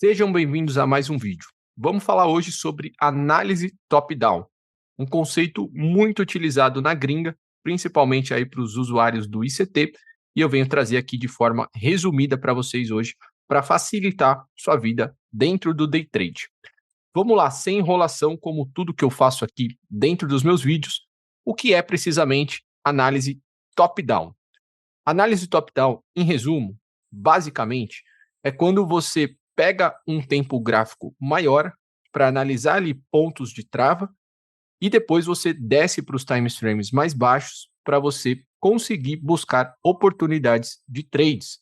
Sejam bem-vindos a mais um vídeo. Vamos falar hoje sobre análise top-down, um conceito muito utilizado na gringa, principalmente aí para os usuários do ICT, e eu venho trazer aqui de forma resumida para vocês hoje, para facilitar sua vida dentro do day trade. Vamos lá, sem enrolação, como tudo que eu faço aqui dentro dos meus vídeos, o que é precisamente análise top-down? Análise top-down, em resumo, basicamente, é quando você pega um tempo gráfico maior para analisar ali pontos de trava e depois você desce para os time frames mais baixos para você conseguir buscar oportunidades de trades.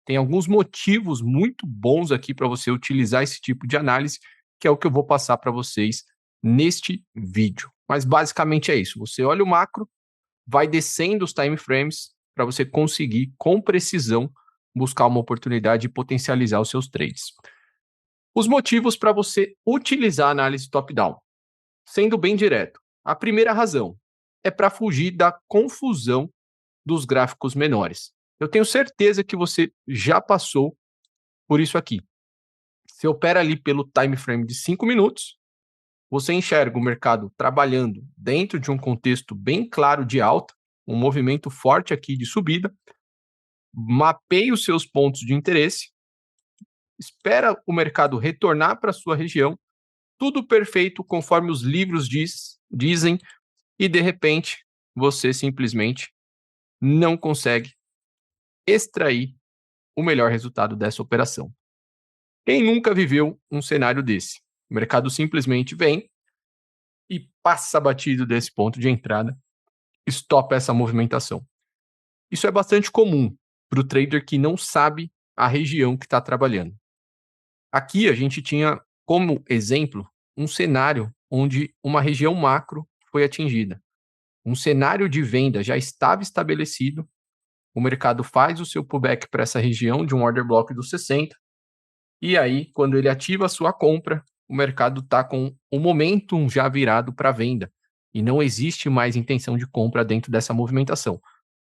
Tem alguns motivos muito bons aqui para você utilizar esse tipo de análise, que é o que eu vou passar para vocês neste vídeo. Mas basicamente é isso. Você olha o macro, vai descendo os time frames para você conseguir, com precisão, buscar uma oportunidade e potencializar os seus trades. Os motivos para você utilizar a análise top-down, sendo bem direto. A primeira razão é para fugir da confusão dos gráficos menores. Eu tenho certeza que você já passou por isso aqui. Você opera ali pelo time frame de 5 minutos, você enxerga o mercado trabalhando dentro de um contexto bem claro de alta, um movimento forte aqui de subida, mapeia os seus pontos de interesse, espera o mercado retornar para a sua região, tudo perfeito conforme os livros dizem, e de repente você simplesmente não consegue extrair o melhor resultado dessa operação. Quem nunca viveu um cenário desse? O mercado simplesmente vem e passa batido desse ponto de entrada, estopa essa movimentação. Isso é bastante comum para o trader que não sabe a região que está trabalhando. Aqui a gente tinha como exemplo um cenário onde uma região macro foi atingida. Um cenário de venda já estava estabelecido, o mercado faz o seu pullback para essa região de um order block dos 60, e aí, quando ele ativa a sua compra, o mercado está com o momentum já virado para venda, e não existe mais intenção de compra dentro dessa movimentação.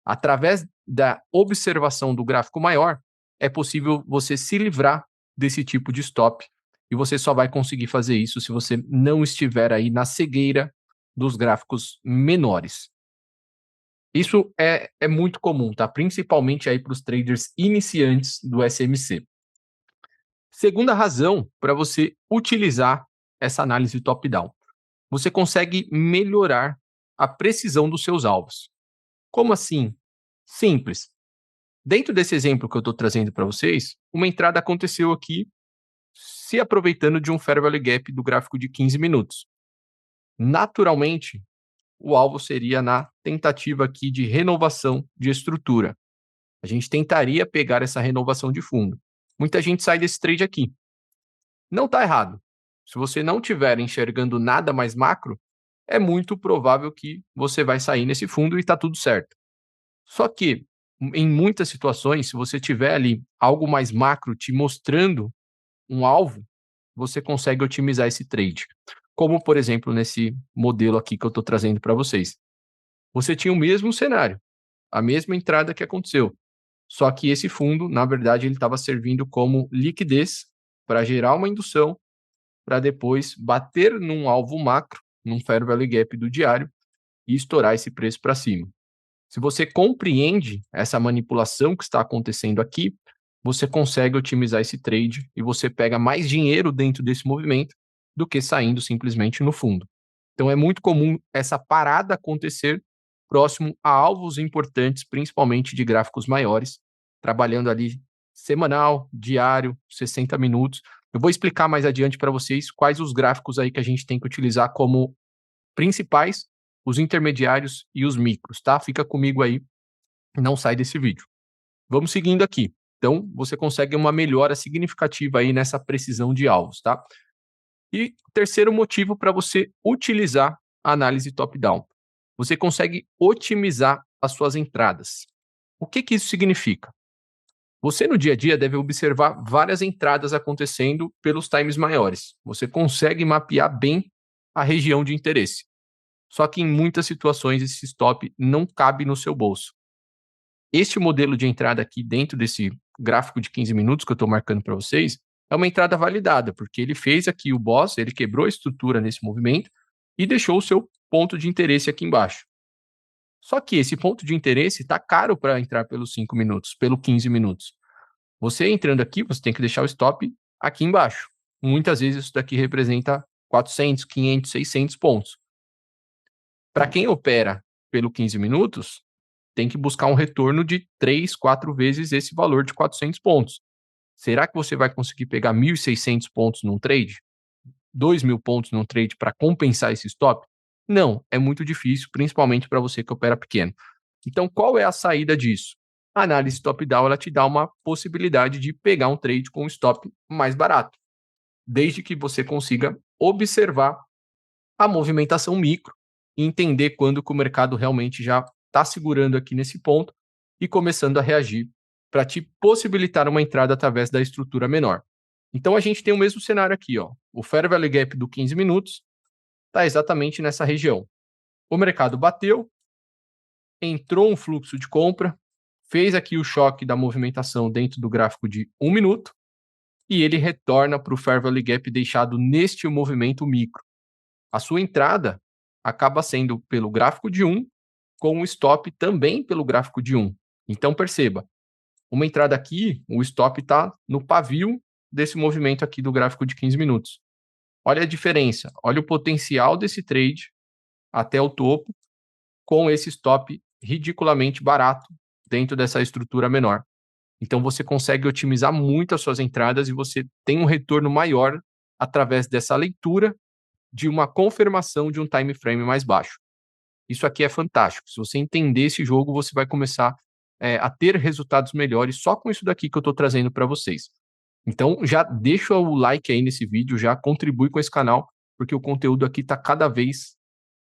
Através da observação do gráfico maior, é possível você se livrar desse tipo de stop, e você só vai conseguir fazer isso se você não estiver aí na cegueira dos gráficos menores. Isso é muito comum, tá? Principalmente aí para os traders iniciantes do SMC. Segunda razão para você utilizar essa análise top-down. Você consegue melhorar a precisão dos seus alvos. Como assim? Simples. Dentro desse exemplo que eu estou trazendo para vocês, uma entrada aconteceu aqui se aproveitando de um Fair Value Gap do gráfico de 15 minutos. Naturalmente, o alvo seria na tentativa aqui de renovação de estrutura. A gente tentaria pegar essa renovação de fundo. Muita gente sai desse trade aqui. Não está errado. Se você não estiver enxergando nada mais macro, é muito provável que você vai sair nesse fundo e está tudo certo. Só que, em muitas situações, se você tiver ali algo mais macro te mostrando um alvo, você consegue otimizar esse trade. Como, por exemplo, nesse modelo aqui que eu estou trazendo para vocês. Você tinha o mesmo cenário, a mesma entrada que aconteceu. Só que esse fundo, na verdade, ele estava servindo como liquidez para gerar uma indução, para depois bater num alvo macro, num Fair Value Gap do diário, e estourar esse preço para cima. Se você compreende essa manipulação que está acontecendo aqui, você consegue otimizar esse trade e você pega mais dinheiro dentro desse movimento do que saindo simplesmente no fundo. Então é muito comum essa parada acontecer próximo a alvos importantes, principalmente de gráficos maiores, trabalhando ali semanal, diário, 60 minutos. Eu vou explicar mais adiante para vocês quais os gráficos aí que a gente tem que utilizar como principais, os intermediários e os micros, tá? Fica comigo aí, não sai desse vídeo. Vamos seguindo aqui. Então, você consegue uma melhora significativa aí nessa precisão de alvos, tá? E terceiro motivo para você utilizar a análise top-down. Você consegue otimizar as suas entradas. O que isso significa? Você no dia a dia deve observar várias entradas acontecendo pelos times maiores. Você consegue mapear bem a região de interesse. Só que em muitas situações esse stop não cabe no seu bolso. Este modelo de entrada aqui dentro desse gráfico de 15 minutos que eu estou marcando para vocês é uma entrada validada, porque ele fez aqui o boss, ele quebrou a estrutura nesse movimento e deixou o seu ponto de interesse aqui embaixo. Só que esse ponto de interesse está caro para entrar pelos 5 minutos, pelo 15 minutos. Você entrando aqui, você tem que deixar o stop aqui embaixo. Muitas vezes isso daqui representa 400, 500, 600 pontos. Para quem opera pelo 15 minutos, tem que buscar um retorno de 3, 4 vezes esse valor de 400 pontos. Será que você vai conseguir pegar 1.600 pontos num trade? 2.000 pontos num trade para compensar esse stop? Não, é muito difícil, principalmente para você que opera pequeno. Então, qual é a saída disso? A análise top-down ela te dá uma possibilidade de pegar um trade com um stop mais barato, desde que você consiga observar a movimentação micro e entender quando que o mercado realmente já está segurando aqui nesse ponto e começando a reagir para te possibilitar uma entrada através da estrutura menor. Então a gente tem o mesmo cenário aqui, ó. O Fair Value Gap do 15 minutos está exatamente nessa região. O mercado bateu, entrou um fluxo de compra, fez aqui o choque da movimentação dentro do gráfico de 1 minuto e ele retorna para o Fair Value Gap deixado neste movimento micro. A sua entrada acaba sendo pelo gráfico de 1, com o stop também pelo gráfico de 1. Então perceba, uma entrada aqui, o stop está no pavio desse movimento aqui do gráfico de 15 minutos. Olha a diferença, olha o potencial desse trade até o topo com esse stop ridiculamente barato dentro dessa estrutura menor. Então você consegue otimizar muito as suas entradas e você tem um retorno maior através dessa leitura de uma confirmação de um time frame mais baixo. Isso aqui é fantástico. Se você entender esse jogo, você vai começar a ter resultados melhores só com isso daqui que eu estou trazendo para vocês. Então, já deixa o like aí nesse vídeo, já contribui com esse canal, porque o conteúdo aqui está cada vez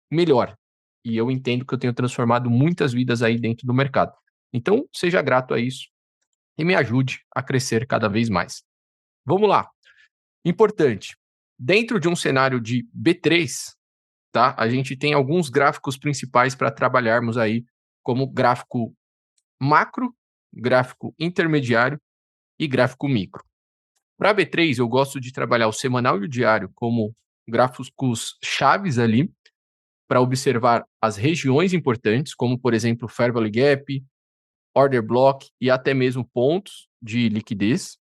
melhor. E eu entendo que eu tenho transformado muitas vidas aí dentro do mercado. Então, seja grato a isso e me ajude a crescer cada vez mais. Vamos lá. Importante. Dentro de um cenário de B3, tá? A gente tem alguns gráficos principais para trabalharmos aí, como gráfico macro, gráfico intermediário e gráfico micro. Para B3, eu gosto de trabalhar o semanal e o diário como gráficos chaves ali, para observar as regiões importantes, como, por exemplo, Fair Value Gap, Order Block e até mesmo pontos de liquidez.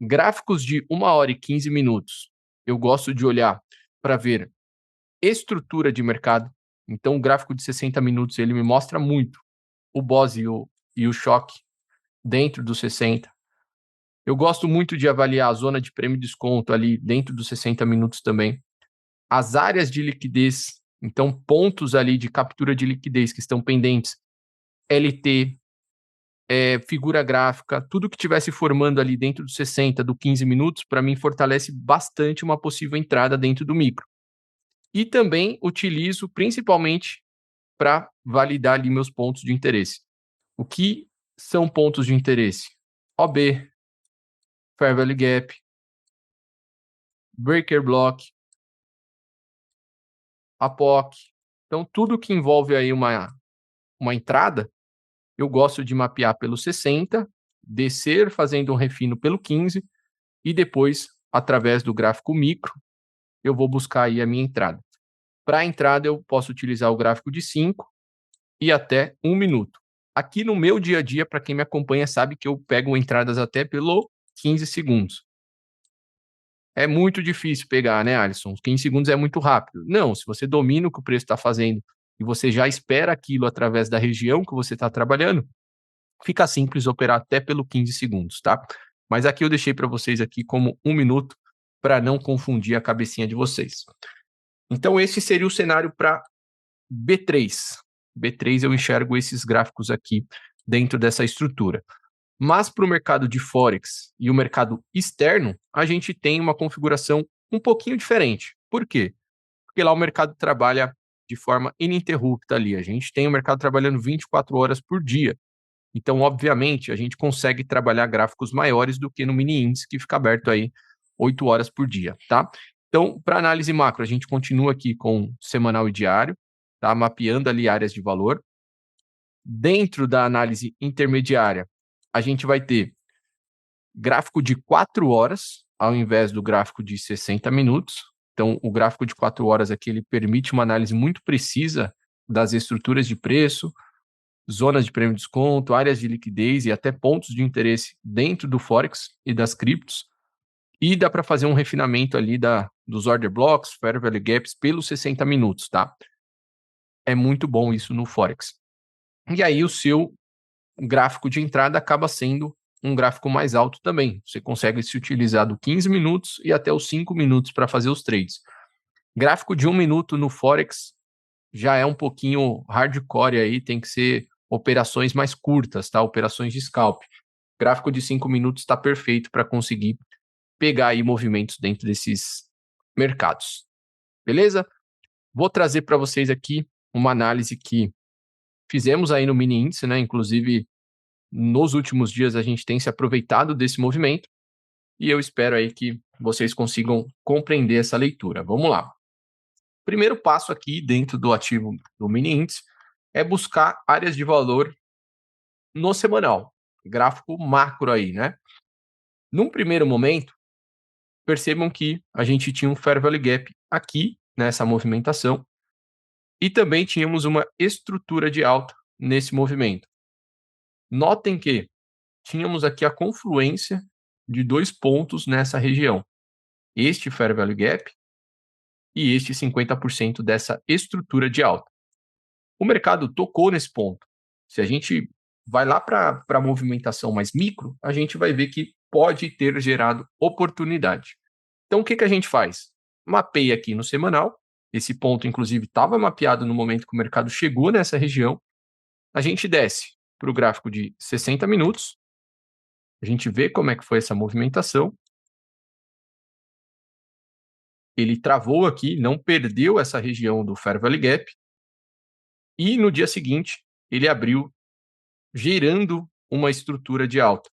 Gráficos de 1 hora e 15 minutos, eu gosto de olhar para ver estrutura de mercado. Então, o gráfico de 60 minutos, ele me mostra muito o BOS e o choque dentro dos 60. Eu gosto muito de avaliar a zona de prêmio e desconto ali dentro dos 60 minutos também. As áreas de liquidez, então pontos ali de captura de liquidez que estão pendentes, LT, figura gráfica, tudo que estivesse formando ali dentro dos 60, do 15 minutos, para mim fortalece bastante uma possível entrada dentro do micro. E também utilizo principalmente para validar ali meus pontos de interesse. O que são pontos de interesse? OB, Fair Value Gap, Breaker Block, APOC. Então, tudo que envolve aí uma entrada, eu gosto de mapear pelo 60, descer fazendo um refino pelo 15 e depois, através do gráfico micro, eu vou buscar aí a minha entrada. Para a entrada, eu posso utilizar o gráfico de 5 e até 1 minuto. Aqui no meu dia a dia, para quem me acompanha, sabe que eu pego entradas até pelo 15 segundos. É muito difícil pegar, né, Alisson? 15 segundos é muito rápido. Não, se você domina o que o preço está fazendo e você já espera aquilo através da região que você está trabalhando, fica simples operar até pelo 15 segundos, tá? Mas aqui eu deixei para vocês aqui como 1 minuto para não confundir a cabecinha de vocês. Então esse seria o cenário para B3. B3 eu enxergo esses gráficos aqui dentro dessa estrutura. Mas para o mercado de Forex e o mercado externo, a gente tem uma configuração um pouquinho diferente. Por quê? Porque lá o mercado trabalha de forma ininterrupta ali. A gente tem o mercado trabalhando 24 horas por dia. Então, obviamente, a gente consegue trabalhar gráficos maiores do que no mini índice, que fica aberto aí 8 horas por dia, tá? Então, para análise macro, a gente continua aqui com semanal e diário, tá? Mapeando ali áreas de valor. Dentro da análise intermediária, a gente vai ter gráfico de 4 horas, ao invés do gráfico de 60 minutos. Então, o gráfico de 4 horas aqui, ele permite uma análise muito precisa das estruturas de preço, zonas de prêmio de desconto, áreas de liquidez e até pontos de interesse dentro do Forex e das criptos. E dá para fazer um refinamento ali dos order blocks, fair value gaps pelos 60 minutos, tá? É muito bom isso no Forex. E aí o seu gráfico de entrada acaba sendo um gráfico mais alto também. Você consegue se utilizar do 15 minutos e até os 5 minutos para fazer os trades. Gráfico de 1 minuto no Forex já é um pouquinho hardcore aí, tem que ser operações mais curtas, tá? Operações de scalp. Gráfico de 5 minutos está perfeito para conseguir pegar aí movimentos dentro desses mercados. Beleza? Vou trazer para vocês aqui uma análise que fizemos aí no mini índice, né? Inclusive, nos últimos dias a gente tem se aproveitado desse movimento e eu espero aí que vocês consigam compreender essa leitura. Vamos lá. Primeiro passo aqui dentro do ativo do mini índice é buscar áreas de valor no semanal, gráfico macro aí, né? Num primeiro momento, percebam que a gente tinha um fair value gap aqui nessa movimentação e também tínhamos uma estrutura de alta nesse movimento. Notem que tínhamos aqui a confluência de 2 pontos nessa região. Este fair value gap e este 50% dessa estrutura de alta. O mercado tocou nesse ponto. Se a gente vai lá para a movimentação mais micro, a gente vai ver que pode ter gerado oportunidade. Então, o que a gente faz? Mapeia aqui no semanal. Esse ponto, inclusive, estava mapeado no momento que o mercado chegou nessa região. A gente desce para o gráfico de 60 minutos. A gente vê como é que foi essa movimentação. Ele travou aqui, não perdeu essa região do Fair Value Gap. E no dia seguinte, ele abriu gerando uma estrutura de alta.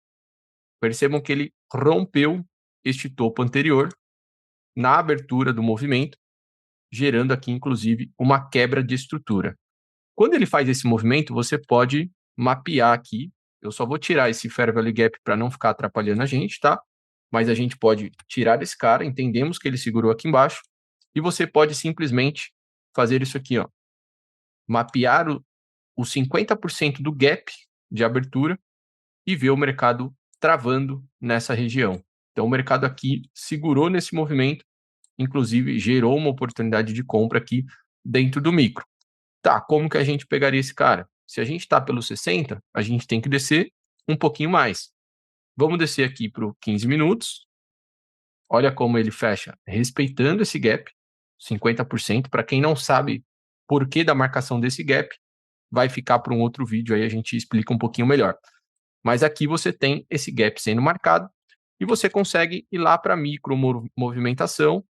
Percebam que ele rompeu este topo anterior na abertura do movimento, gerando aqui, inclusive, uma quebra de estrutura. Quando ele faz esse movimento, você pode mapear aqui. Eu só vou tirar esse Fair Value Gap para não ficar atrapalhando a gente, tá? Mas a gente pode tirar esse cara, entendemos que ele segurou aqui embaixo, e você pode simplesmente fazer isso aqui, ó. Mapear o 50% do gap de abertura e ver o mercado travando nessa região. Então, o mercado aqui segurou nesse movimento, inclusive gerou uma oportunidade de compra aqui dentro do micro. Tá, como que a gente pegaria esse cara? Se a gente está pelo 60, a gente tem que descer um pouquinho mais. Vamos descer aqui para o 15 minutos. Olha como ele fecha respeitando esse gap, 50%. Para quem não sabe por que da marcação desse gap, vai ficar para um outro vídeo, aí a gente explica um pouquinho melhor. Mas aqui você tem esse gap sendo marcado e você consegue ir lá para micro movimentação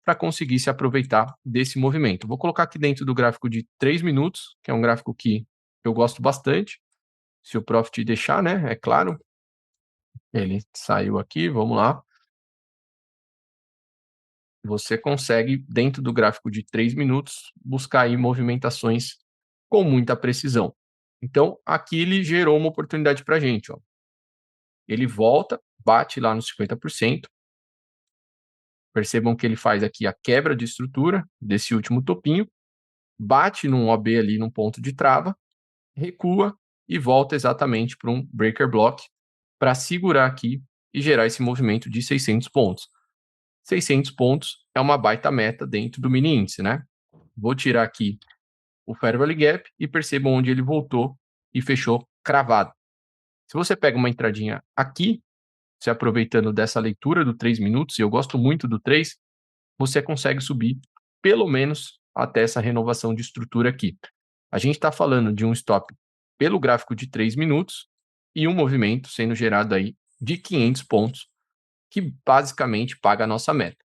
para conseguir se aproveitar desse movimento. Vou colocar aqui dentro do gráfico de 3 minutos, que é um gráfico que eu gosto bastante. Se o Profit deixar, né? É claro. Ele saiu aqui, vamos lá. Você consegue, dentro do gráfico de 3 minutos, buscar aí movimentações com muita precisão. Então, aqui ele gerou uma oportunidade para a gente. Ó. Ele volta, bate lá nos 50%. Percebam que ele faz aqui a quebra de estrutura desse último topinho, bate num OB ali num ponto de trava, recua e volta exatamente para um breaker block para segurar aqui e gerar esse movimento de 600 pontos. 600 pontos é uma baita meta dentro do mini índice, né? Vou tirar aqui o Fair Value Gap e percebam onde ele voltou e fechou cravado. Se você pega uma entradinha aqui, se aproveitando dessa leitura do 3 minutos, e eu gosto muito do 3, você consegue subir pelo menos até essa renovação de estrutura aqui. A gente está falando de um stop pelo gráfico de 3 minutos e um movimento sendo gerado aí de 500 pontos, que basicamente paga a nossa meta.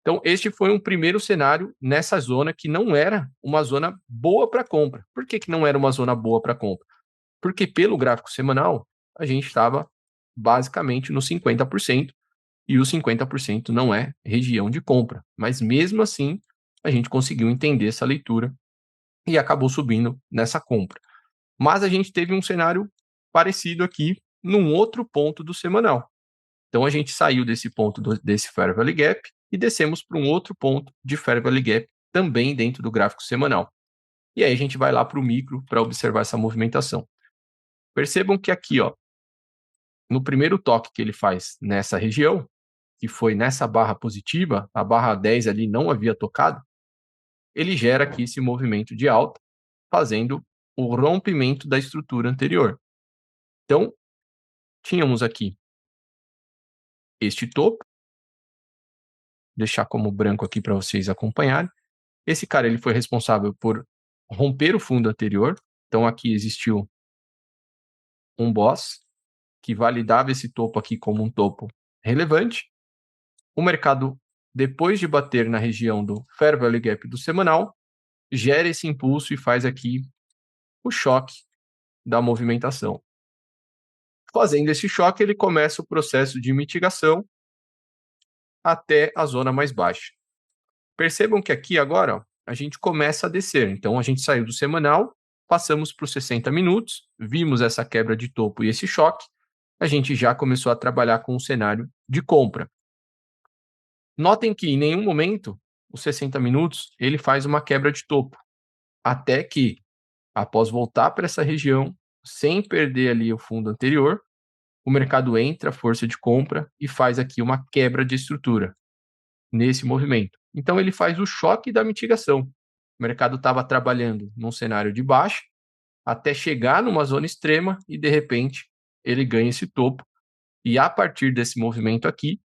Então, este foi um primeiro cenário nessa zona que não era uma zona boa para compra. Por que não era uma zona boa para compra? Porque pelo gráfico semanal, a gente estava basicamente no 50%, e o 50% não é região de compra. Mas mesmo assim, a gente conseguiu entender essa leitura e acabou subindo nessa compra. Mas a gente teve um cenário parecido aqui num outro ponto do semanal. Então a gente saiu desse ponto desse Fair Value Gap e descemos para um outro ponto de Fair Value Gap também dentro do gráfico semanal. E aí a gente vai lá para o micro para observar essa movimentação. Percebam que aqui, ó, no primeiro toque que ele faz nessa região, que foi nessa barra positiva, a barra 10 ali não havia tocado, ele gera aqui esse movimento de alta, fazendo o rompimento da estrutura anterior. Então, tínhamos aqui este topo, deixar como branco aqui para vocês acompanharem. Esse cara ele foi responsável por romper o fundo anterior, então aqui existiu um boss que validava esse topo aqui como um topo relevante. O mercado, depois de bater na região do Fair Value Gap do semanal, gera esse impulso e faz aqui o choque da movimentação. Fazendo esse choque, ele começa o processo de mitigação até a zona mais baixa. Percebam que aqui agora, ó, a gente começa a descer. Então, a gente saiu do semanal, passamos para os 60 minutos, vimos essa quebra de topo e esse choque, a gente já começou a trabalhar com um cenário de compra. Notem que em nenhum momento, os 60 minutos, ele faz uma quebra de topo, até que, após voltar para essa região, sem perder ali o fundo anterior, o mercado entra, força de compra, e faz aqui uma quebra de estrutura nesse movimento. Então, ele faz o choque da mitigação. O mercado estava trabalhando num cenário de baixa, até chegar numa zona extrema, e de repente, ele ganha esse topo. E a partir desse movimento aqui,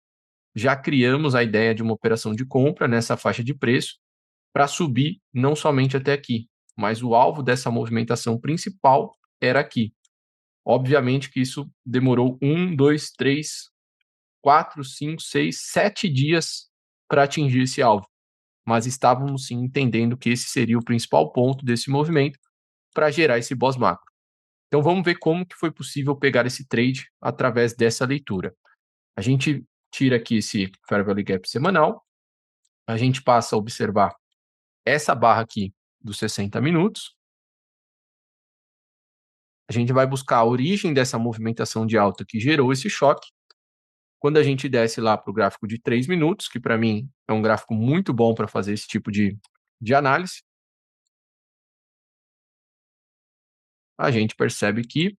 já criamos a ideia de uma operação de compra nessa faixa de preço, para subir não somente até aqui, mas o alvo dessa movimentação principal era aqui. Obviamente que isso demorou 1, 2, 3, 4, 5, 6, 7 dias para atingir esse alvo. Mas estávamos sim entendendo que esse seria o principal ponto desse movimento para gerar esse boss macro. Então vamos ver como que foi possível pegar esse trade através dessa leitura. A gente tira aqui esse Fair Value Gap semanal, a gente passa a observar essa barra aqui dos 60 minutos, a gente vai buscar a origem dessa movimentação de alta que gerou esse choque. Quando a gente desce lá para o gráfico de 3 minutos, que para mim é um gráfico muito bom para fazer esse tipo de análise, a gente percebe que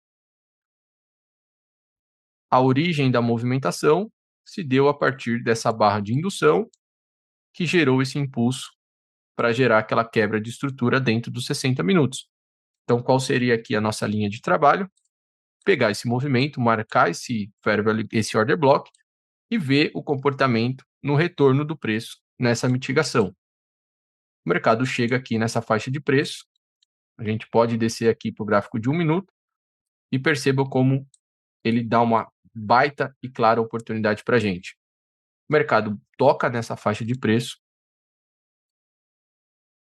a origem da movimentação se deu a partir dessa barra de indução que gerou esse impulso para gerar aquela quebra de estrutura dentro dos 60 minutos. Então, qual seria aqui a nossa linha de trabalho? Pegar esse movimento, marcar esse fair value, esse order block e ver o comportamento no retorno do preço nessa mitigação. O mercado chega aqui nessa faixa de preço, a gente pode descer aqui para o gráfico de 1 minuto e perceba como ele dá uma baita e clara oportunidade para a gente. O mercado toca nessa faixa de preço,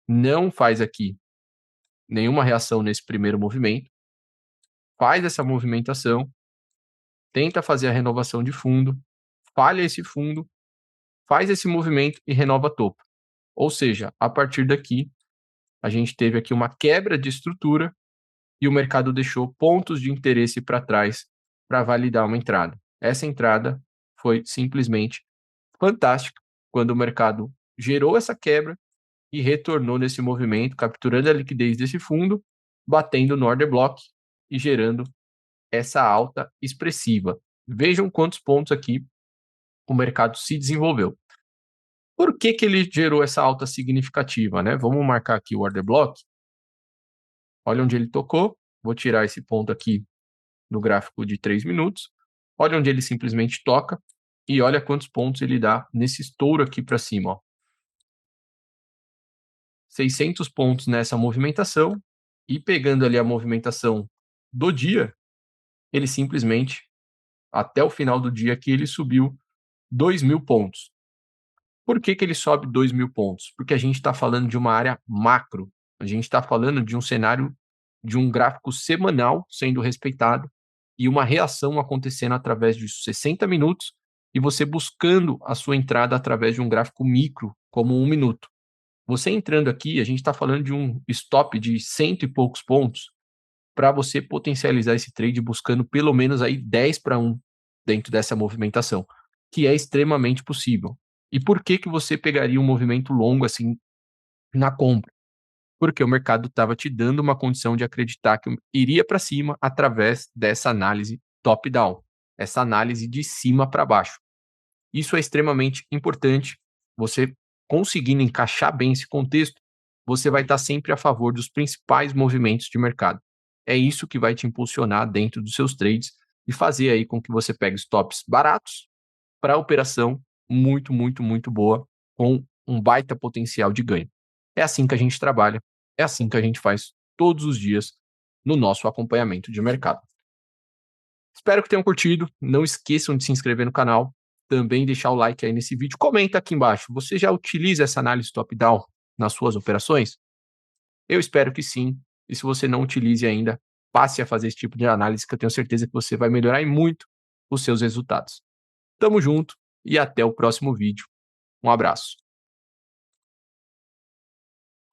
não faz aqui nenhuma reação nesse primeiro movimento, faz essa movimentação, tenta fazer a renovação de fundo, falha esse fundo, faz esse movimento e renova topo. Ou seja, a partir daqui, a gente teve aqui uma quebra de estrutura e o mercado deixou pontos de interesse para trás para validar uma entrada. Essa entrada foi simplesmente fantástica quando o mercado gerou essa quebra e retornou nesse movimento, capturando a liquidez desse fundo, batendo no order block e gerando essa alta expressiva. Vejam quantos pontos aqui o mercado se desenvolveu. Por que ele gerou essa alta significativa, né? Vamos marcar aqui o order block. Olha onde ele tocou. Vou tirar esse ponto aqui no gráfico de 3 minutos. Olha onde ele simplesmente toca e olha quantos pontos ele dá nesse estouro aqui para cima, ó. 600 pontos nessa movimentação e pegando ali a movimentação do dia, ele simplesmente, até o final do dia aqui, ele subiu 2.000 pontos. Por que ele sobe 2.000 pontos? Porque a gente está falando de uma área macro, a gente está falando de um cenário, de um gráfico semanal sendo respeitado e uma reação acontecendo através de 60 minutos e você buscando a sua entrada através de um gráfico micro, como 1 minuto. Você entrando aqui, a gente está falando de um stop de 100 e poucos pontos para você potencializar esse trade buscando pelo menos aí 10 para 1. dentro dessa movimentação, que é extremamente possível. E por que que você pegaria um movimento longo assim na compra? Porque o mercado estava te dando uma condição de acreditar que iria para cima através dessa análise top-down, essa análise de cima para baixo. Isso é extremamente importante. Você conseguindo encaixar bem esse contexto, você vai estar sempre a favor dos principais movimentos de mercado. É isso que vai te impulsionar dentro dos seus trades e fazer aí com que você pegue stops baratos para operação muito, muito, muito boa, com um baita potencial de ganho. É assim que a gente trabalha, é assim que a gente faz todos os dias no nosso acompanhamento de mercado. Espero que tenham curtido. Não esqueçam de se inscrever no canal, também deixar o like aí nesse vídeo. Comenta aqui embaixo, você já utiliza essa análise top-down nas suas operações? Eu espero que sim. E se você não utilize ainda, passe a fazer esse tipo de análise, que eu tenho certeza que você vai melhorar e muito os seus resultados. Tamo junto e até o próximo vídeo. Um abraço.